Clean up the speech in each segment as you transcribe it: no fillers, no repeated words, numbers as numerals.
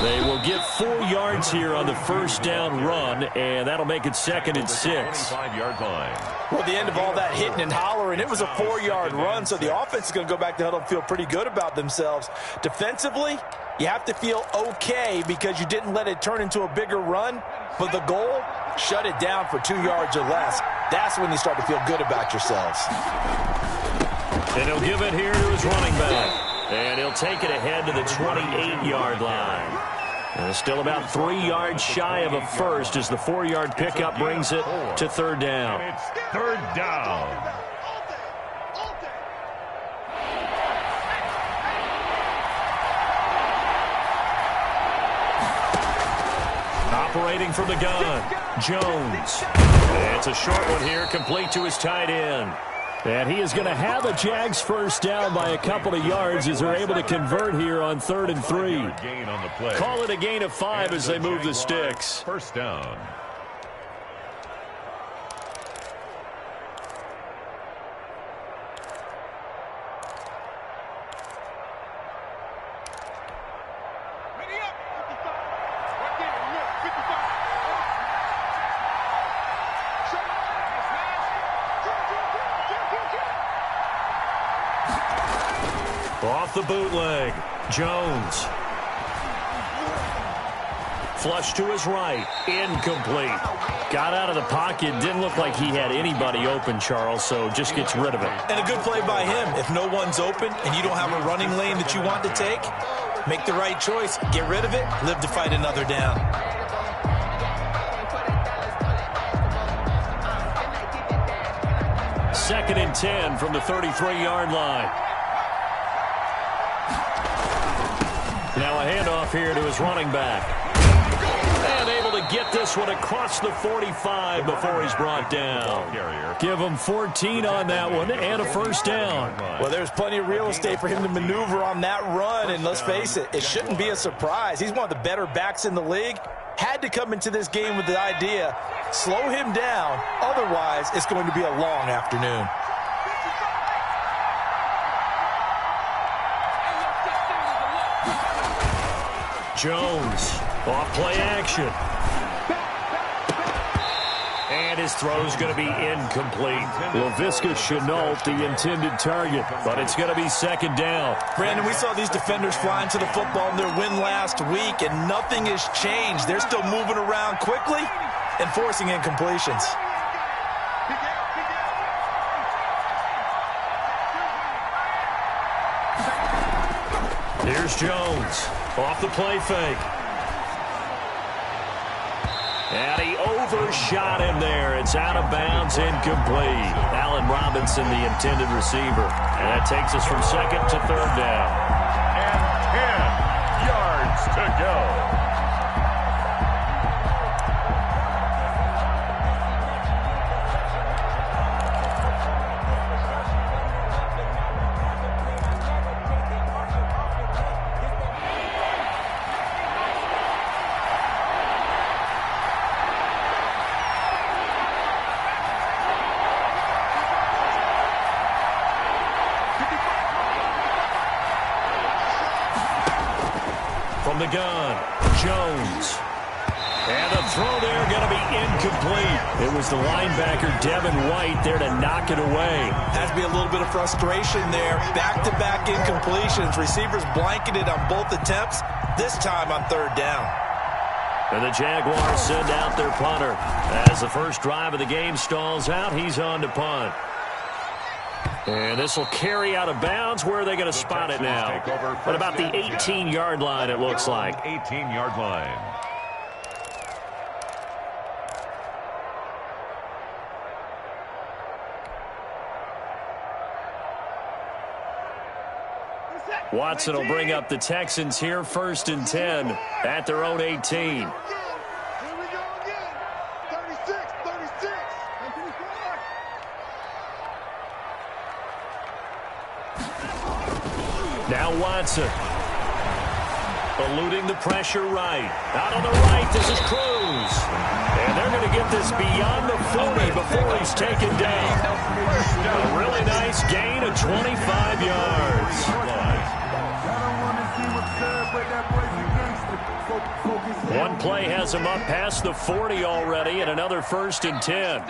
They will get 4 yards here on the first down run, and that'll make it 2nd and 6. Well, at the end of all that hitting and hollering, it was a 4-yard run, so the offense is going to go back to huddle and feel pretty good about themselves. Defensively, you have to feel okay because you didn't let it turn into a bigger run, but the goal, shut it down for 2 yards or less. That's when you start to feel good about yourselves. And he'll give it here to his running back. And he'll take it ahead to the 28-yard line. And still about 3 yards shy of a first as the 4-yard pickup brings it to 3rd down. And it's 3rd down. Operating from the gun, Jones. It's a short one here, complete to his tight end. And he is going to have a Jags first down by a couple of yards as they're able to convert here on 3rd and 3. Call it a gain of 5 as they move the sticks. First down. Off the bootleg, Jones. Flush to his right, incomplete. Got out of the pocket, didn't look like he had anybody open, Charles, so just gets rid of it. And a good play by him. If no one's open and you don't have a running lane that you want to take, make the right choice, get rid of it, live to fight another down. Second and 10 from the 33-yard line. Now a handoff here to his running back. And able to get this one across the 45 before he's brought down. Give him 14 on that one and a first down. Well, there's plenty of real estate for him to maneuver on that run, and let's face it, it shouldn't be a surprise. He's one of the better backs in the league. Had to come into this game with the idea, slow him down, otherwise it's going to be a long afternoon. Jones, off play action. And his throw's going to be incomplete. Laviska Chenault, the intended target, but it's going to be 2nd down. Brandon, we saw these defenders flying to the football in their win last week, and nothing has changed. They're still moving around quickly and forcing incompletions. Here's Jones. Off the play fake. And he overshot him there. It's out of bounds, incomplete. Allen Robinson, the intended receiver. And that takes us from 2nd to 3rd down. And 10 yards to go. From the gun, Jones. And the throw there going to be incomplete. It was the linebacker, Devin White, there to knock it away. Has to be a little bit of frustration there. Back-to-back incompletions. Receivers blanketed on both attempts, this time on 3rd down. And the Jaguars send out their punter. As the first drive of the game stalls out, he's on to punt. And this will carry out of bounds. Where are they going to spot it now? At about the 18-yard line, it looks like. 18-yard line. Watson will bring up the Texans here, 1st and 10 at their own 18. Now Watson. Eluding the pressure right. Out on the right, this is Cruz. And they're going to get this beyond the 40 before he's taken down. A really nice gain of 25 yards. play has him up past the 40 already, and another 1st and 10.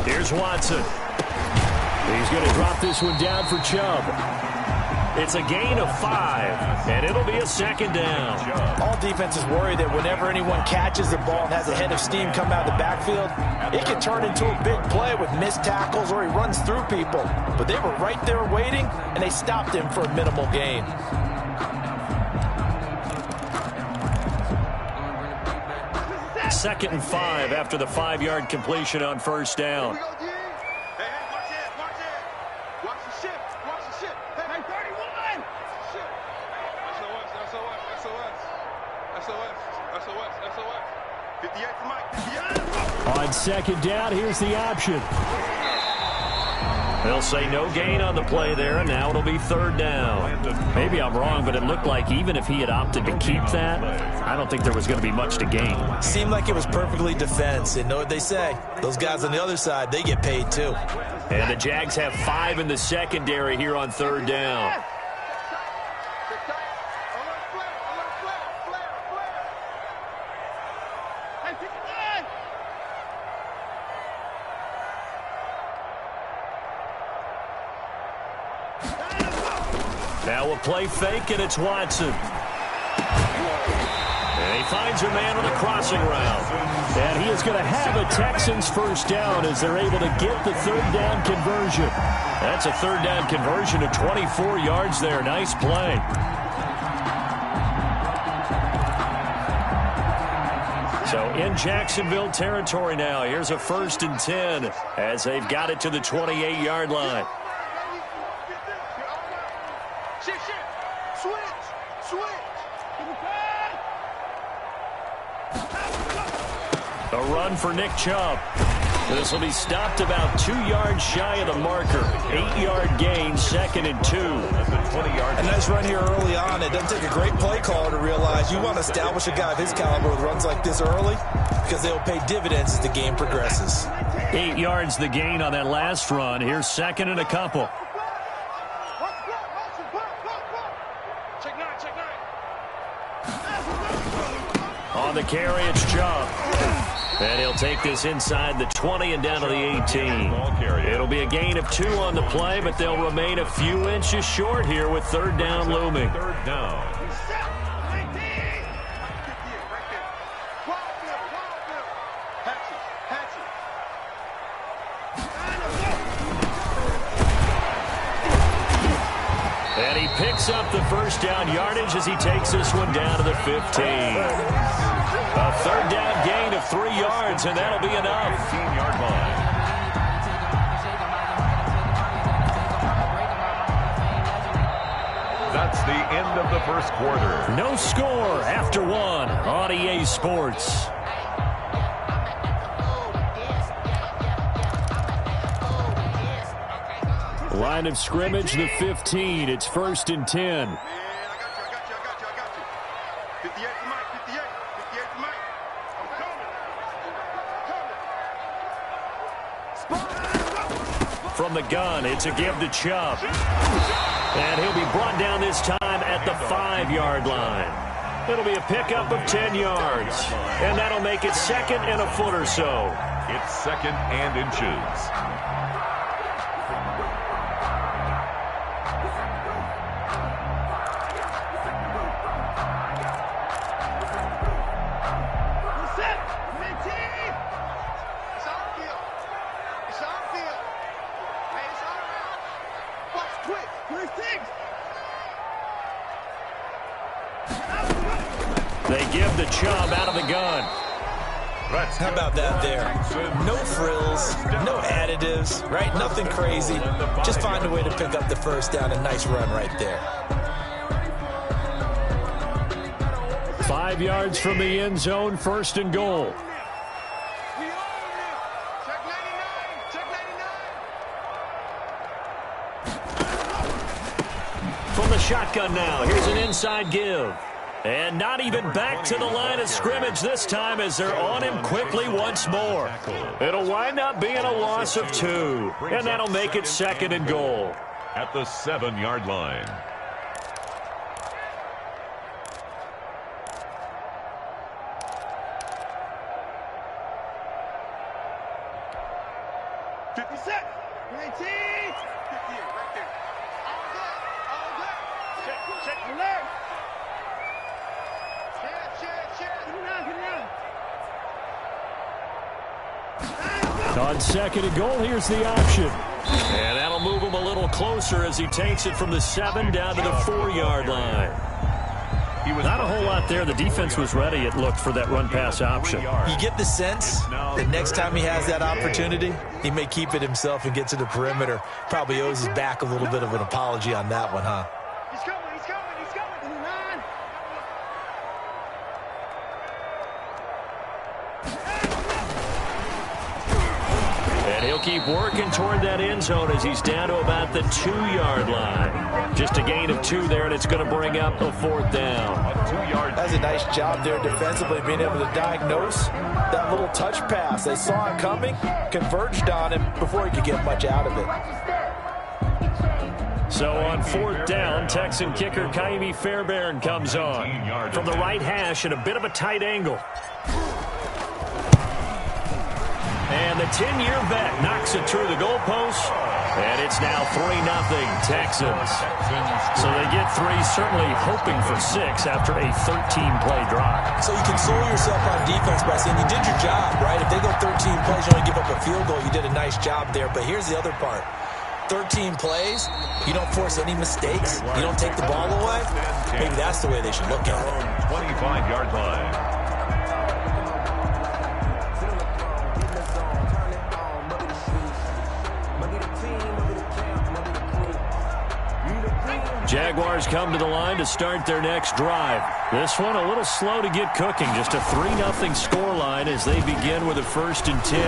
Here's Watson. He's going to drop this one down for Chubb. It's a gain of 5, and it'll be a 2nd down. All defenses worry that whenever anyone catches the ball and has a head of steam come out of the backfield, it can turn into a big play with missed tackles or he runs through people. But they were right there waiting, and they stopped him for a minimal gain. Second and 5 after the 5-yard completion on 1st down. On 2nd down, here's the option. They'll say no gain on the play there, and now it'll be 3rd down. Maybe I'm wrong, but it looked like even if he had opted to keep that, I don't think there was going to be much to gain. Seemed like it was perfectly defense. And know what they say? Those guys on the other side, they get paid too. And the Jags have 5 in the secondary here on 3rd down. Now a play fake, and it's Watson. And he finds a man on the crossing route. And he is going to have a Texans 1st down as they're able to get the 3rd down conversion. That's a 3rd down conversion of 24 yards there. Nice play. So in Jacksonville territory now. Here's a 1st and 10 as they've got it to the 28-yard line. A run for Nick Chubb. This will be stopped about 2 yards shy of the marker. 8-yard gain, 2nd and 2. A nice run here early on. It doesn't take a great play caller to realize you want to establish a guy of his caliber with runs like this early because they'll pay dividends as the game progresses. 8 yards the gain on that last run. Here's 2nd and a couple. On the carry, it's Chubb. And he'll take this inside the 20 and down to the 18. It'll be a gain of 2 on the play, but they'll remain a few inches short here with 3rd down looming. 3rd down. And he picks up the 1st down yardage as he takes this one down to the 15. A 3rd down gain of 3 yards, and that'll be enough. 15-yard line. That's the end of the 1st quarter. No score after 1 on EA Sports. Line of scrimmage, the 15. It's 1st and 10. From the gun, it's a give to Chubb. And he'll be brought down this time at the 5-yard line. It'll be a pickup of 10 yards. And that'll make it 2nd and a foot or so. It's 2nd and inches. They give the Chubb out of the gun. How about that there? No frills, no additives, right? Nothing crazy. Just find a way to pick up the 1st down. A nice run right there. 5 yards from the end zone, 1st and goal. From the shotgun now, here's an inside give. And not even back to the line of scrimmage this time as they're on him quickly once more. It'll wind up being a loss of 2, and that'll make it 2nd and goal. At the 7-yard line. On 2nd and goal, here's the option. And that'll move him a little closer as he takes it from the 7 down to the 4-yard line. Not a whole lot there. The defense was ready, it looked, for that run-pass option. You get the sense that next time he has that opportunity, he may keep it himself and get to the perimeter. Probably owes his back a little bit of an apology on that one, huh? He's coming. And he'll keep working toward that end zone as he's down to about the 2-yard line. Just a gain of 2 there, and it's going to bring up a 4th down. That's a nice job there defensively, being able to diagnose that little touch pass. They saw it coming, converged on him before he could get much out of it. So on 4th down, Texan kicker Kaimi Fairbairn comes on from the right hash at a bit of a tight angle. And the 10-year vet knocks it through the goalpost. And it's now 3-0 Texans. So they get 3, certainly hoping for 6 after a 13-play drive. So you console yourself on defense by saying you did your job, right? If they go 13 plays, you only give up a field goal, you did a nice job there. But here's the other part. 13 plays, you don't force any mistakes, you don't take the ball away. Maybe that's the way they should look at it. 25-yard line. Jaguars come to the line to start their next drive. This one a little slow to get cooking. Just a 3-0 scoreline as they begin with a 1st and 10.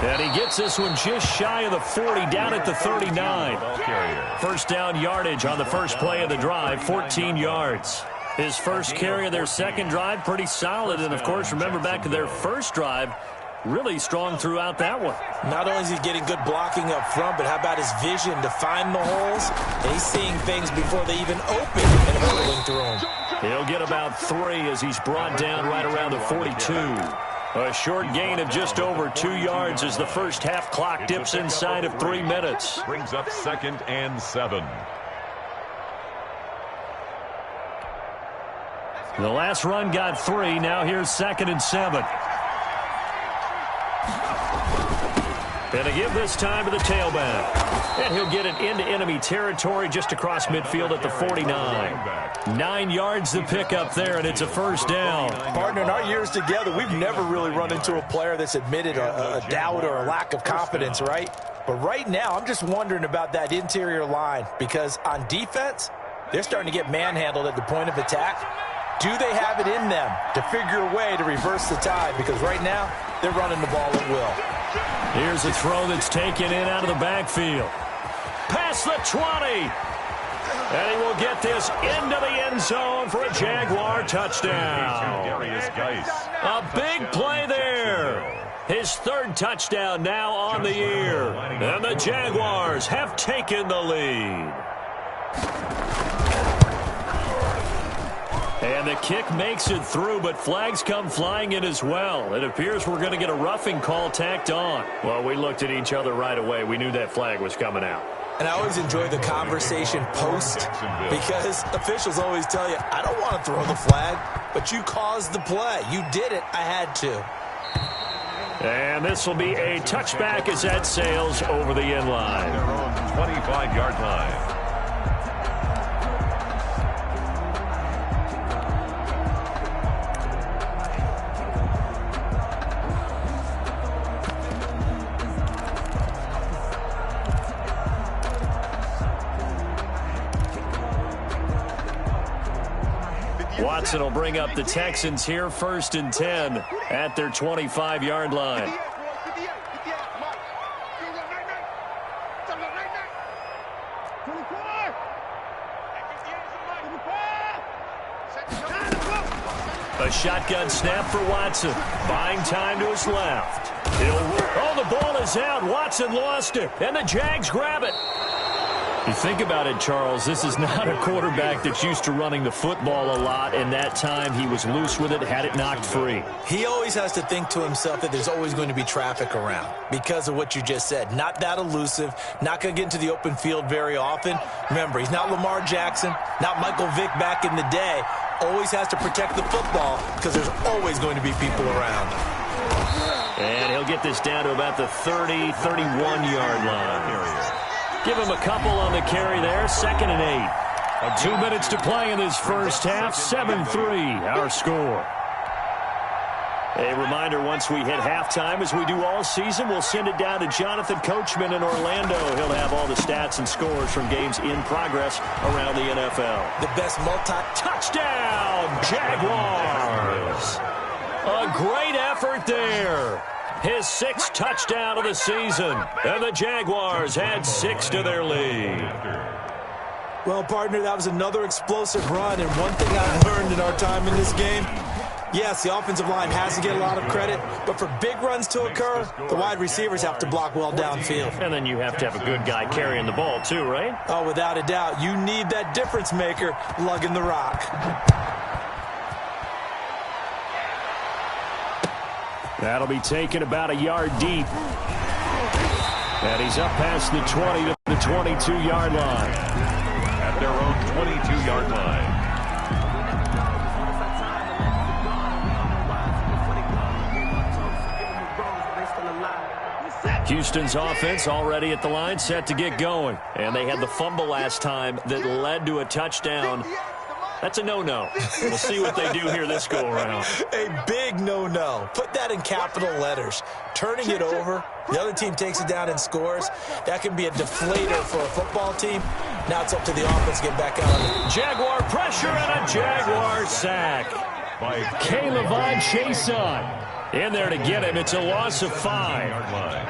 And he gets this one just shy of the 40, down at the 39. First down yardage on the first play of the drive, 14 yards. His first carry of their second drive, pretty solid. And, of course, remember back to their first drive, really strong throughout that one. Not only is he getting good blocking up front, but how about his vision to find the holes? And he's seeing things before they even open and hurtling through them. He'll get about 3 as he's brought down right around the 42. A short gain of just over 2 yards as the first half clock dips inside of 3 minutes. Brings up 2nd and 7. The last run got 3. Now here's 2nd and 7. And a give this time to the tailback. And he'll get it into enemy territory just across midfield at the 49. 9 yards to pick up there, and it's a 1st down. Partner, in our years together, we've never really run into a player that's admitted a doubt or a lack of confidence, right? But right now, I'm just wondering about that interior line, because on defense, they're starting to get manhandled at the point of attack. Do they have it in them to figure a way to reverse the tide? Because right now, they're running the ball at will. Here's a throw that's taken in out of the backfield. Past the 20. And he will get this into the end zone for a Jaguar touchdown. A big play there. His 3rd touchdown now on the year. And the Jaguars have taken the lead. And the kick makes it through, but flags come flying in as well. It appears we're going to get a roughing call tacked on. Well, we looked at each other right away. We knew that flag was coming out. And I always enjoy the conversation post, because officials always tell you, I don't want to throw the flag, but you caused the play. You did it. I had to. And this will be a touchback as that sails over the end line. Their own 25-yard line. Watson will bring up the Texans here, 1st and 10 at their 25-yard line. A shotgun snap for Watson. Buying time to his left. The ball is out. Watson lost it. And the Jags grab it. You think about it, Charles, this is not a quarterback that's used to running the football a lot, and that time he was loose with it, had it knocked free. He always has to think to himself that there's always going to be traffic around because of what you just said. Not that elusive, not going to get into the open field very often. Remember, he's not Lamar Jackson, not Michael Vick back in the day. Always has to protect the football because there's always going to be people around. And he'll get this down to about the 30, 31-yard line. Give him a couple on the carry there. 2nd and 8. 2 minutes to play in this first half. 7-3 our score. A reminder, once we hit halftime, as we do all season, we'll send it down to Jonathan Coachman in Orlando. He'll have all the stats and scores from games in progress around the NFL. The best touchdown, Jaguars. A great effort there. His 6th touchdown of the season. And the Jaguars add 6 to their lead. Well, partner, that was another explosive run. And one thing I've learned in our time in this game, yes, the offensive line has to get a lot of credit, but for big runs to occur, the wide receivers have to block well downfield. And then you have to have a good guy carrying the ball too, right? Oh, without a doubt. You need that difference maker lugging the rock. That'll be taken about a yard deep. And he's up past the 20 to the 22-yard line. At their own 22-yard line. Houston's offense already at the line, set to get going. And they had the fumble last time that led to a touchdown. That's a no-no. We'll see what they do here this go-around. A big no-no. Put that in capital letters. Turning it over, the other team takes it down and scores. That can be a deflator for a football team. Now it's up to the offense to get back out. Jaguar pressure and a Jaguar sack. By K'Lavon Chaisson. In there to get him. It's a loss of 5.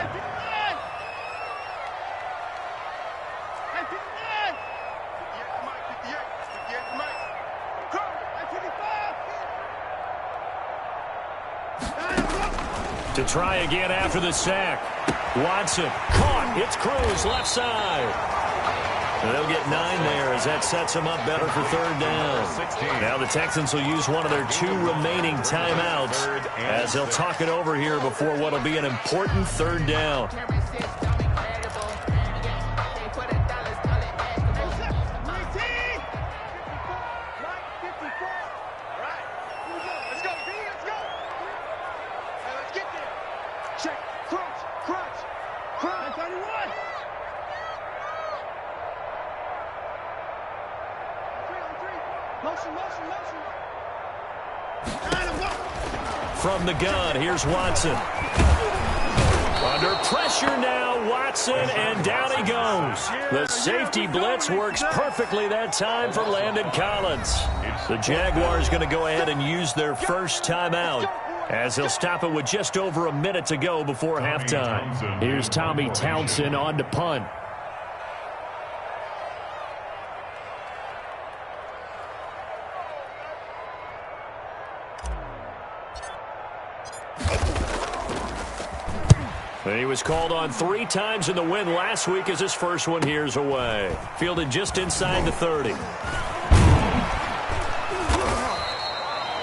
To try again after the sack. Watson caught. It's Cruz left side. And they'll get 9 there as that sets them up better for 3rd down. Now the Texans will use one of their 2 remaining timeouts as they'll talk it over here before what will be an important 3rd down. From the gun, here's Watson. Under pressure now, Watson, and down he goes. The safety blitz works perfectly that time for Landon Collins. The Jaguars going to go ahead and use their first timeout as they'll stop it with just over a minute to go before halftime. Here's Tommy Townsend on to punt. He was called on 3 times in the win last week as his first one here's away. Fielded just inside the 30.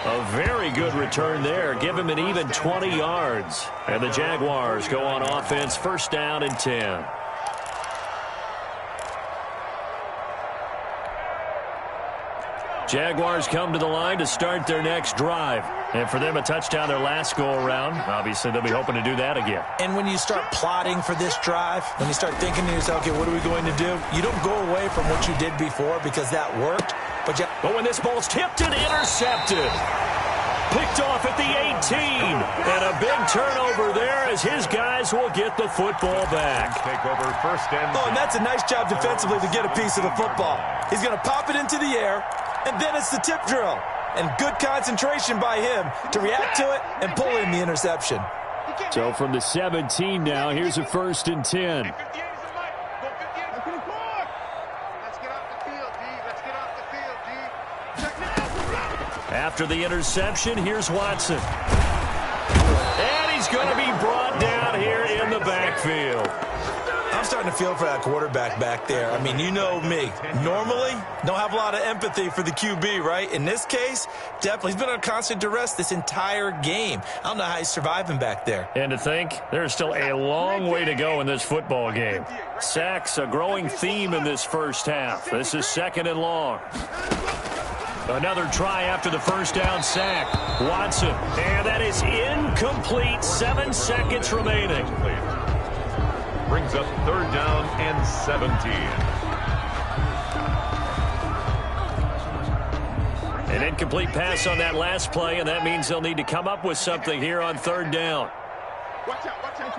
A very good return there. Give him an even 20 yards. And the Jaguars go on offense, 1st down and 10. Jaguars come to the line to start their next drive. And for them, a touchdown their last go-around. Obviously, they'll be hoping to do that again. And when you start plotting for this drive, when you start thinking to yourself, okay, what are we going to do? You don't go away from what you did before because that worked. But when this ball's tipped and intercepted. Picked off at the 18. And a big turnover there as his guys will get the football back. Take over 1st and 10. And that's a nice job defensively to get a piece of the football. He's going to pop it into the air, and then it's the tip drill. And good concentration by him to react to it and pull in the interception. So from the 17 now, here's a 1st and 10. After the interception, here's Watson. And he's going to be brought down here in the backfield. I'm starting to feel for that quarterback back there. I mean, you know me. Normally, don't have a lot of empathy for the QB, right? In this case, definitely. He's been on constant duress this entire game. I don't know how he's surviving back there. And to think, there's still a long way to go in this football game. Sacks, a growing theme in this first half. This is 2nd and long. Another try after the first down sack. Watson, and that is incomplete. 7 seconds remaining. Brings up 3rd down and 17. An incomplete pass on that last play, and that means they'll need to come up with something here on 3rd down. Watch out, watch out.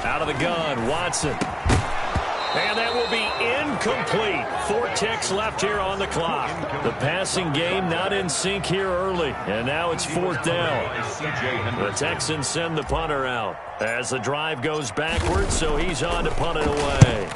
Out of the gun, Watson. And that will be incomplete. 4 ticks left here on the clock. The passing game not in sync here early. And now it's 4th down. The Texans send the punter out as the drive goes backwards, so he's on to punt it away.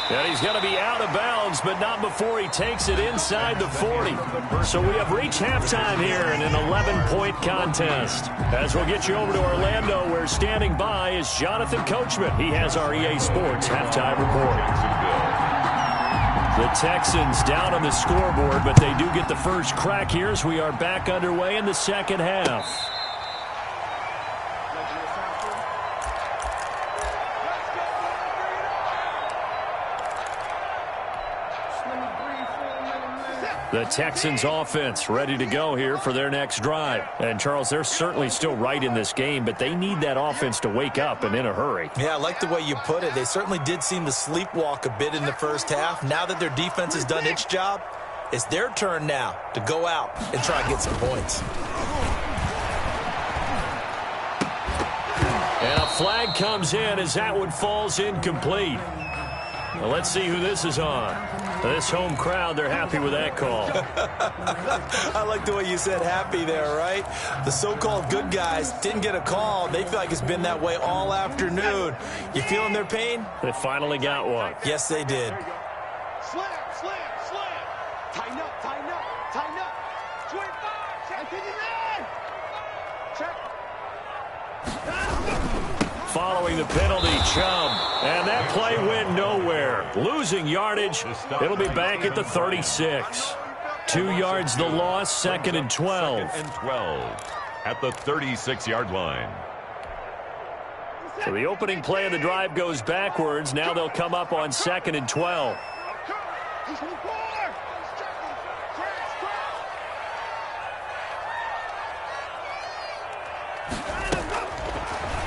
And he's going to be out of bounds, but not before he takes it inside the 40. So we have reached halftime here in an 11-point contest. As we'll get you over to Orlando, where standing by is Jonathan Coachman. He has our EA Sports halftime report. The Texans down on the scoreboard, but they do get the first crack here as we are back underway in the second half. The Texans offense ready to go here for their next drive. And, Charles, they're certainly still right in this game, but they need that offense to wake up and in a hurry. Yeah, I like the way you put it. They certainly did seem to sleepwalk a bit in the first half. Now that their defense has done its job, it's their turn now to go out and try and get some points. And a flag comes in as that one falls incomplete. Well, let's see who this is on. This home crowd, they're happy with that call. I like the way you said happy there, right? The so-called good guys didn't get a call. They feel like it's been that way all afternoon. You feeling their pain? They finally got one. Yes, they did. Slam, slam, slam. Tighten up, tighten up, tighten up. 25, check it in. Check. Following the penalty, Chubb. And that play went nowhere. Losing yardage. It'll be back at the 36. 2 yards the loss, 2nd and 12. 2nd and 12 at the 36-yard line. So the opening play of the drive goes backwards. Now they'll come up on 2nd and 12.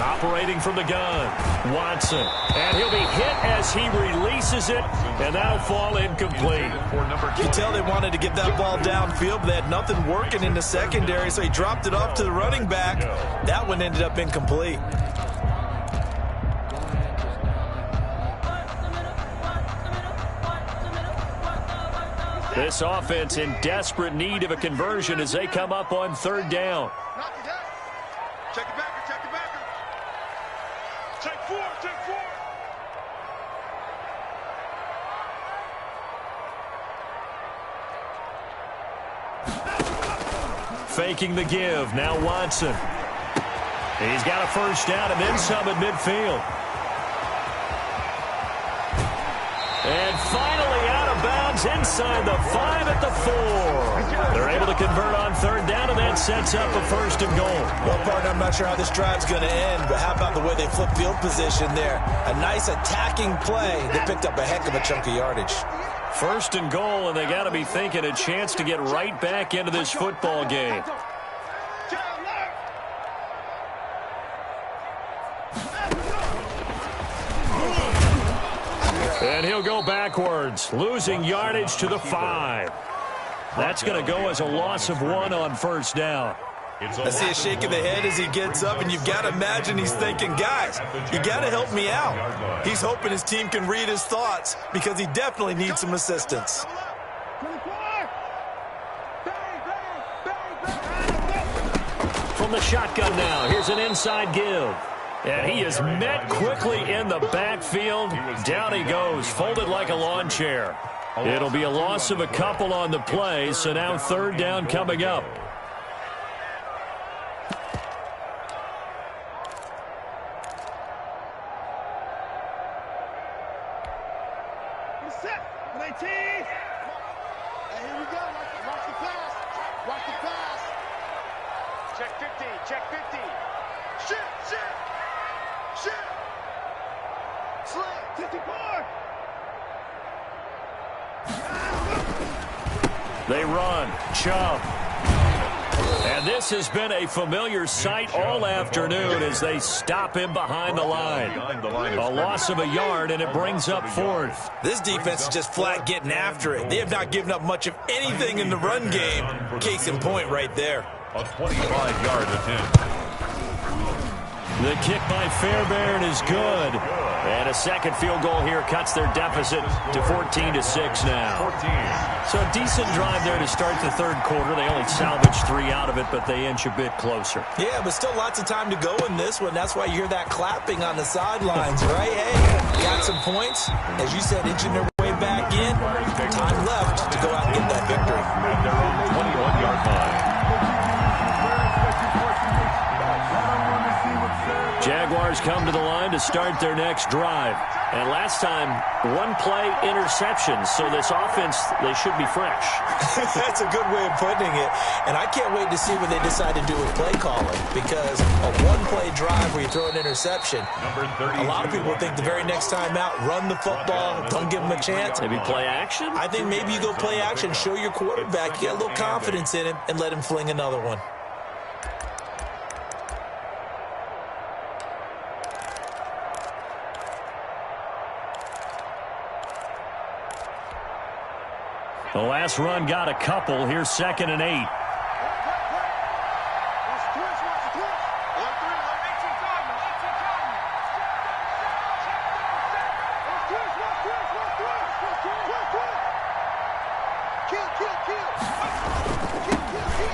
Operating from the gun, Watson. And he'll be hit as he releases it, and that'll fall incomplete. You can tell they wanted to get that ball downfield, but they had nothing working in the secondary, so he dropped it off to the running back. That one ended up incomplete. This offense in desperate need of a conversion as they come up on 3rd down. Check it back. Check 4, check 4. Faking the give. Now Watson. He's got a first down and then some at midfield. And finally out of bounds inside the 5 at the 4. They're able to convert on 3rd down, and that sets up a 1st and goal. Well, partner, I'm not sure how this drive's going to end, but how about the way they flip field position there? A nice attacking play. They picked up a heck of a chunk of yardage. 1st and goal, and they got to be thinking a chance to get right back into this football game. And he'll go backwards, losing yardage to the 5. That's going to go as a loss of 1 on 1st down. I see a shake of the head as he gets up, and you've got to imagine he's thinking, guys, you got to help me out. He's hoping his team can read his thoughts because he definitely needs some assistance. from the shotgun now. Here's an inside give. And he is met quickly in the backfield. Down he goes, folded like a lawn chair. It'll be a loss of a couple on the play, so now third down coming up. They run. Chubb. And this has been a familiar sight all afternoon as they stop him behind the line. A loss of a yard, and it brings up fourth. This defense is just flat getting after it. They have not given up much of anything in the run game. Case in point right there. A 25-yard attempt. The kick by Fairbairn is good. And a second field goal here cuts their deficit to 14-6 now. So a decent drive there to start the third quarter. They only salvaged 3 out of it, but they inch a bit closer. Yeah, but still lots of time to go in this one. That's why you hear that clapping on the sidelines, right? Hey, got some points. As you said, inching their way back in. Time left to go out and get that victory. At their own 21-yard line. Jaguars come to the line to start their next drive. And last time, one-play interception. So this offense, they should be fresh. That's a good way of putting it. And I can't wait to see what they decide to do with play calling. Because a one-play drive where you throw an interception, a lot of people think the very next time out, run the football, don't give them a chance. Maybe play action? I think maybe you go play action, show your quarterback, you get a little confidence in him, and let him fling another one. The last run got a couple. Here's 2nd and 8.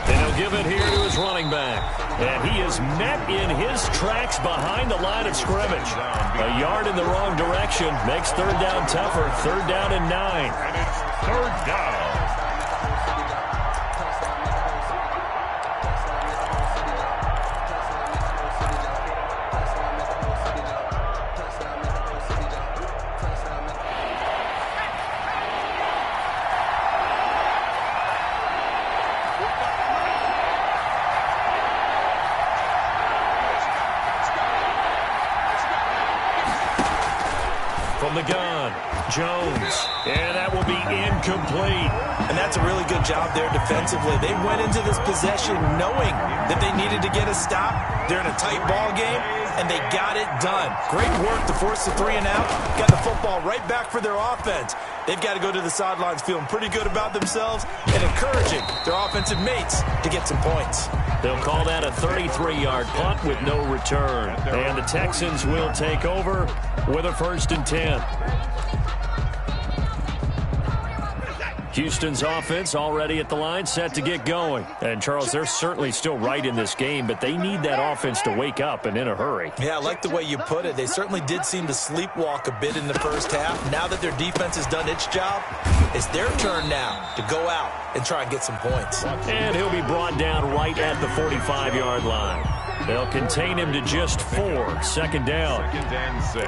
And he'll give it here to his running back. And he is met in his tracks behind the line of scrimmage. A yard in the wrong direction makes third down tougher. Third down and 9. And it's third down. From the gun, Jones, and that will be incomplete. And that's a really good job there defensively. They went into this possession knowing that they needed to get a stop. They're in a tight ball game, and they got it done. Great work to force the 3 and out. Got the football right back for their offense. They've got to go to the sidelines feeling pretty good about themselves and encouraging their offensive mates to get some points. They'll call that a 33-yard punt with no return. And the Texans will take over with a 1st and 10. Houston's offense already at the line, set to get going. And, Charles, they're certainly still right in this game, but they need that offense to wake up and in a hurry. Yeah, I like the way you put it. They certainly did seem to sleepwalk a bit in the first half. Now that their defense has done its job, it's their turn now to go out and try and get some points. And he'll be brought down right at the 45-yard line. They'll contain him to just 4. 2nd down. 2nd and 6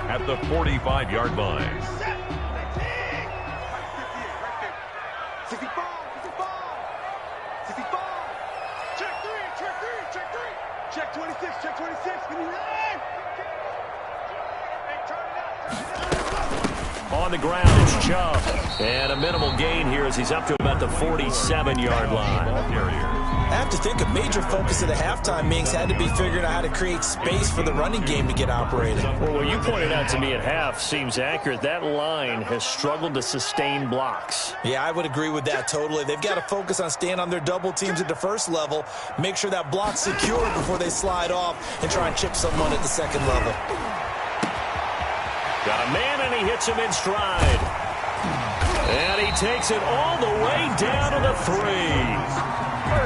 at the 45-yard line. 65. Check 26, check 26. Give me that. On the ground, it's Chubb. And a minimal gain here as he's up to about the 47-yard line. I have to think a major focus of the halftime meetings had to be figuring out how to create space for the running game to get operating. Well, what you pointed out to me at half seems accurate. That line has struggled to sustain blocks. Yeah, I would agree with that totally. They've got to focus on staying on their double teams at the first level, make sure that block's secured before they slide off and try and chip someone at the second level. Got a man, and he hits him in stride. And he takes it all the way down to the 3.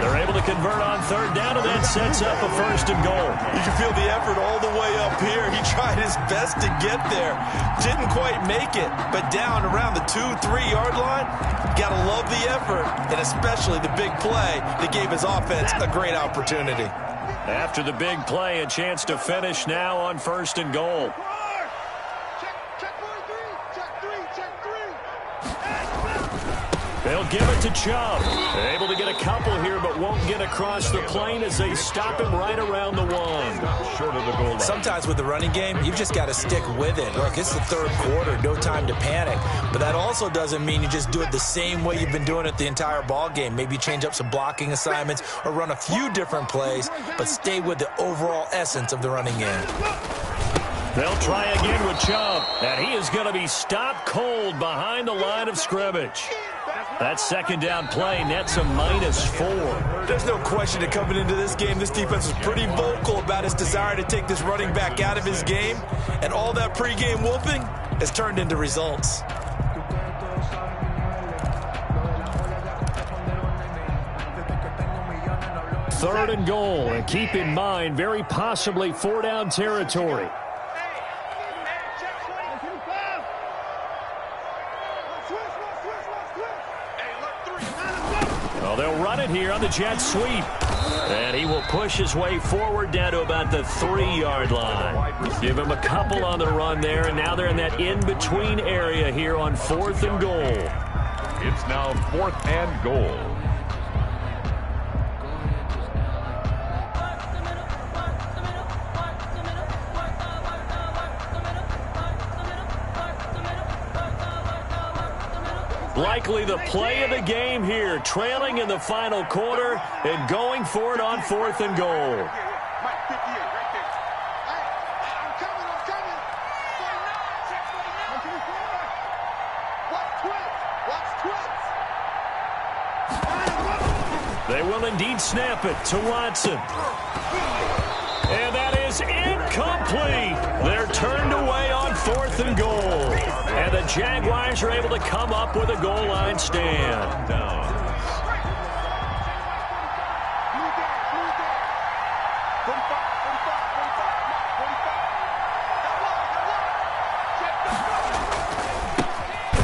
They're able to convert on third down, and that sets up a first and goal. You can feel the effort all the way up here. He tried his best to get there. Didn't quite make it, but down around the 2-3 yard line, gotta love the effort, and especially the big play that gave his offense a great opportunity. After the big play, a chance to finish now on first and goal. They'll give it to Chubb. They're able to get a couple here, but won't get across the plane as they stop him right around the one. Short of the goal line. Sometimes with the running game, you've just got to stick with it. Look, it's the third quarter, no time to panic. But that also doesn't mean you just do it the same way you've been doing it the entire ball game. Maybe change up some blocking assignments or run a few different plays, but stay with the overall essence of the running game. They'll try again with Chubb, and he is going to be stopped cold behind the line of scrimmage. That second down play nets a -4. There's no question that coming into this game, this defense was pretty vocal about its desire to take this running back out of his game, and all that pregame whooping has turned into results. Third and goal, and keep in mind, very possibly 4-down territory. Well, they'll run it here on the jet sweep. And he will push his way forward down to about the 3-yard line. Give him a couple on the run there, and now they're in that in-between area here on 4th and goal. It's now 4th and goal. Likely the play of the game here, trailing in the final quarter and going for it on 4th and goal. They will indeed snap it to Watson. And that is incomplete. They're turned away on 4th and goal. And the Jaguars are able to come up with a goal line stand.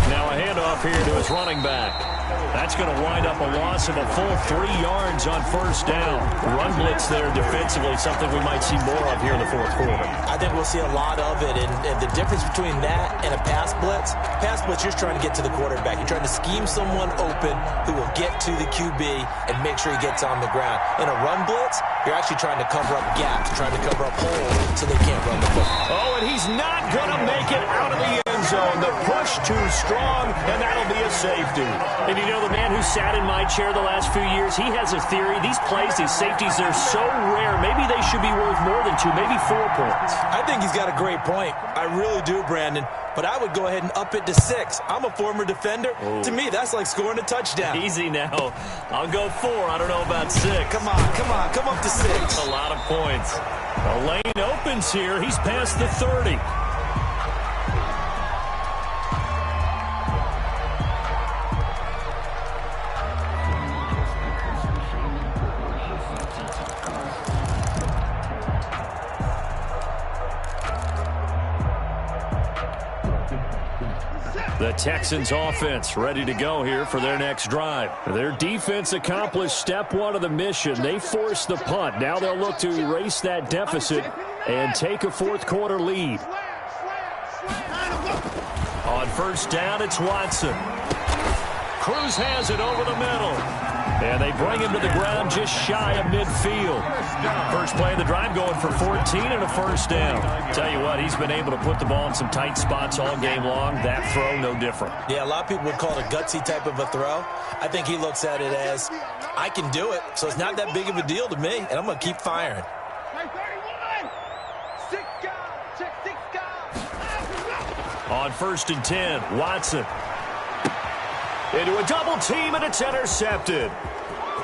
Now a handoff here to his running back. That's going to wind up a loss of a full 3 yards on first down. Run blitz there defensively, something we might see more of here in the 4th quarter. I think we'll see a lot of it, and the difference between that and a pass blitz, you're trying to get to the quarterback. You're trying to scheme someone open who will get to the QB and make sure he gets on the ground. In a run blitz, you're actually trying to cover up gaps, trying to cover up holes so they can't run the football. Oh, and he's not going to make it out of the end zone. The push too strong, and that'll be a safety. And you know, the man who sat in my chair the last few years, he has a theory. These plays, these safeties, they're so rare. Maybe they should be worth more than 2, maybe 4 points. I think he's got a great point. I really do, Brandon. But I would go ahead and up it to 6. I'm a former defender. Oh. To me, that's like scoring a touchdown. Easy now. I'll go 4. I don't know about 6. Come on. Come up to 6. A lot of points. The lane opens here. He's past the 30. The Texans offense ready to go here for their next drive. Their defense accomplished step 1 of the mission. They forced the punt. Now they'll look to erase that deficit and take a 4th quarter lead. On first down, it's Watson. Cruz has it over the middle. And they bring him to the ground just shy of midfield. First play of the drive going for 14 and a first down. Tell you what, he's been able to put the ball in some tight spots all game long. That throw, no different. Yeah, a lot of people would call it a gutsy type of a throw. I think he looks at it as, I can do it, so it's not that big of a deal to me, and I'm going to keep firing. On first and 10, Watson. Into a double team, and it's intercepted.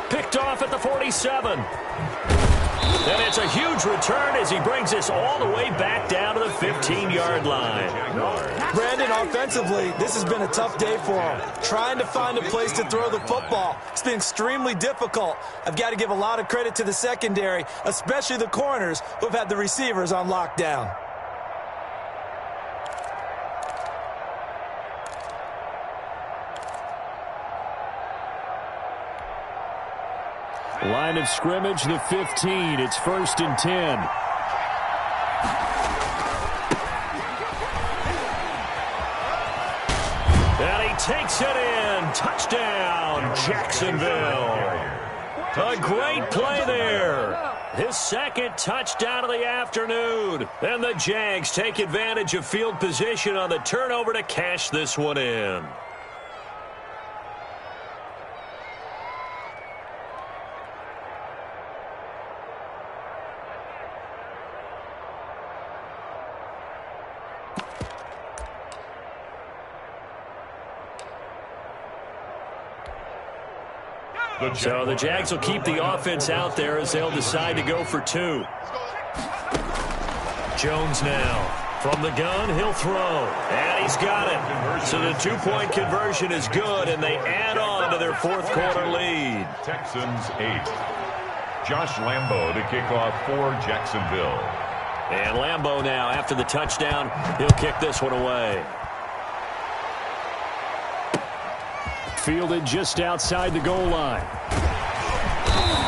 Picked off at the 47. And it's a huge return as he brings this all the way back down to the 15-yard line. Brandon, offensively, this has been a tough day for him. Trying to find a place to throw the football. It's been extremely difficult. I've got to give a lot of credit to the secondary, especially the corners who have had the receivers on lockdown. Line of scrimmage, the 15. It's 1st and 10. And he takes it in. Touchdown, Jacksonville. A great play there. His second touchdown of the afternoon. And the Jags take advantage of field position on the turnover to cash this one in. So the Jags will keep the offense out there as they'll decide to go for 2. Jones now. From the gun, he'll throw. And he's got it. So the 2-point conversion is good, and they add on to their fourth quarter lead. Texans 8. Josh Lambo to kick off for Jacksonville. And Lambo now, after the touchdown, he'll kick this one away. Fielded just outside the goal line.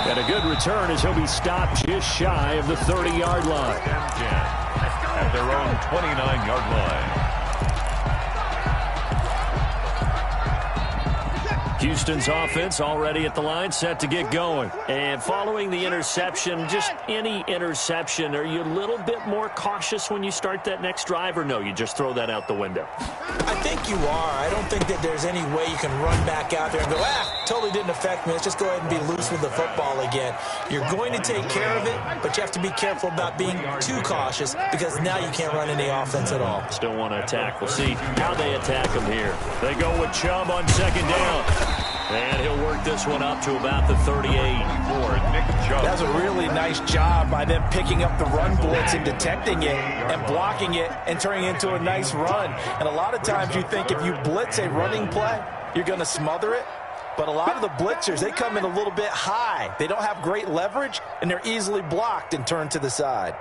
And a good return as he'll be stopped just shy of the 30-yard line. At their own 29-yard line. Houston's offense already at the line, set to get going. And following the interception, just any interception, are you a little bit more cautious when you start that next drive, or no, you just throw that out the window? I think you are. I don't think that there's any way you can run back out there and go, totally didn't affect me. Let's just go ahead and be loose with the football again. You're going to take care of it, but you have to be careful about being too cautious because now you can't run any offense at all. Still want to attack. We'll see how they attack him here. They go with Chubb on second down. And he'll work this one up to about the 38. That's a really nice job by them picking up the run blitz and detecting it and blocking it and turning it into a nice run. And a lot of times you think if you blitz a running play, you're going to smother it. But a lot of the blitzers, they come in a little bit high. They don't have great leverage, and they're easily blocked and turned to the side.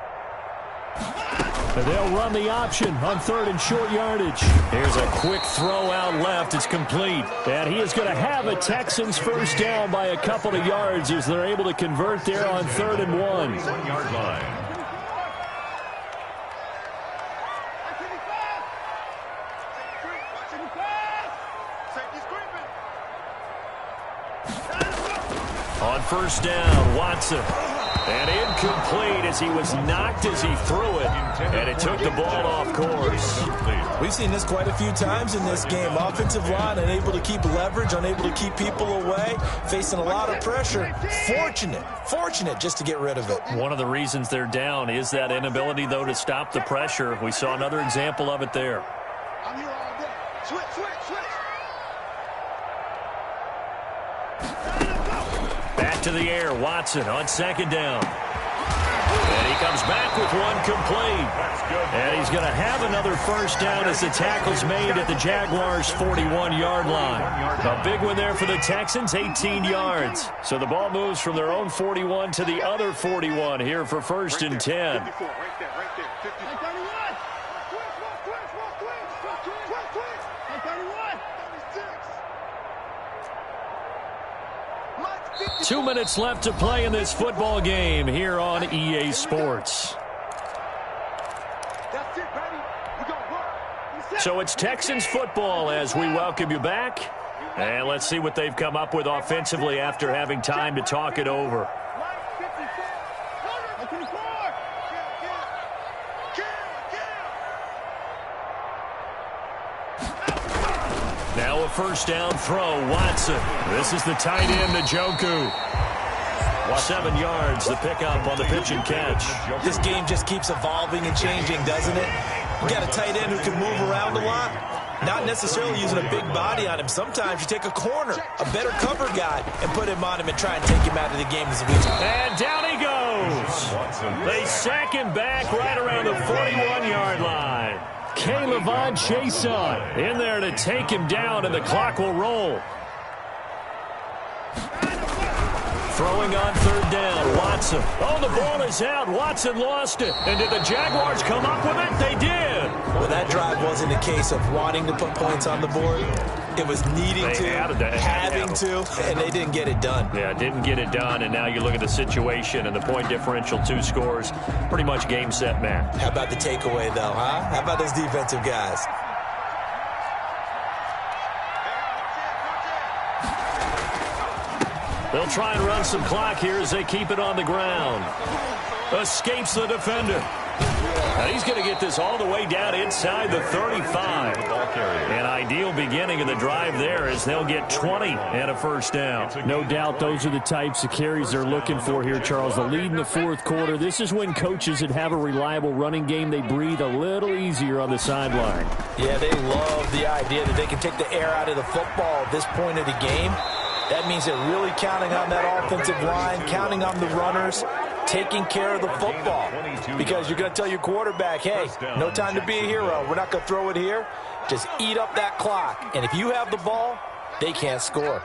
They'll run the option on 3rd and short yardage. Here's a quick throw out left. It's complete. And he is going to have a Texans first down by a couple of yards as they're able to convert there on 3rd and 1. 1-yard line. On first down, Watson. And incomplete as he was knocked as he threw it. And it took the ball off course. We've seen this quite a few times in this game. Offensive line unable to keep leverage, unable to keep people away, facing a lot of pressure. Fortunate just to get rid of it. One of the reasons they're down is that inability, though, to stop the pressure. We saw another example of it there. I'm here all day. Switch. Back to the air, Watson on second down. And he comes back with one complete. And he's going to have another first down as the tackle's made at the Jaguars' 41-yard line. A big one there for the Texans, 18 yards. So the ball moves from their own 41 to the other 41 here for 1st and 10. 54, right there. 31. Switch. 31. 2 minutes left to play in this football game here on EA Sports. That's it, baby. We're going to work. So it's Texans football as we welcome you back. And let's see what they've come up with offensively after having time to talk it over. Now a first down throw, Watson. This is the tight end, Njoku. 7 yards, the pickup on the pitch and catch. This game just keeps evolving and changing, doesn't it? You got a tight end who can move around a lot. Not necessarily using a big body on him. Sometimes you take a corner, a better cover guy, and put him on him and try and take him out of the game as we talk. And down he goes. goes. They sack him back right around the 41-yard line. Levon Chason in there to take him down, and the clock will roll. Throwing on third down, Watson. Oh, the ball is out. Watson lost it. And did the Jaguars come up with it? They did. Well, that drive wasn't a case of wanting to put points on the board. It was needing to, having to, and they didn't get it done. Yeah, didn't get it done, and now you look at the situation and the point differential, 2 scores, pretty much game, set, match. How about the takeaway, though, huh? How about those defensive guys? They'll try and run some clock here as they keep it on the ground. Escapes the defender. Now he's going to get this all the way down inside the 35. An ideal beginning of the drive there as they'll get 20 and a first down. No doubt those are the types of carries they're looking for here, Charles. The lead in the fourth quarter. This is when coaches that have a reliable running game, they breathe a little easier on the sideline. Yeah, they love the idea that they can take the air out of the football at this point of the game. That means they're really counting on that offensive line, counting on the runners, taking care of the football. Because you're going to tell your quarterback, hey, no time to be a hero. We're not going to throw it here. Just eat up that clock. And if you have the ball, they can't score.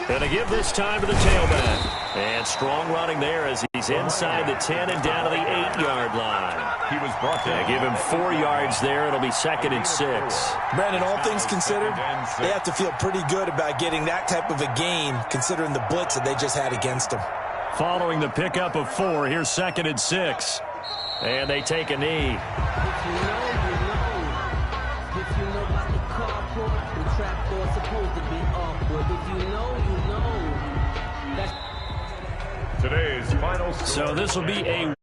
Going to give this time to the tailback. And strong running there as he's inside the 10 and down to the 8-yard line. He was brought down. Give him 4 yards there. It'll be 2nd and 6. Brandon, all things considered, they have to feel pretty good about getting that type of a gain considering the blitz that they just had against them. Following the pickup of 4, here's 2nd and 6. And they take a knee. Today's final score. So this will be a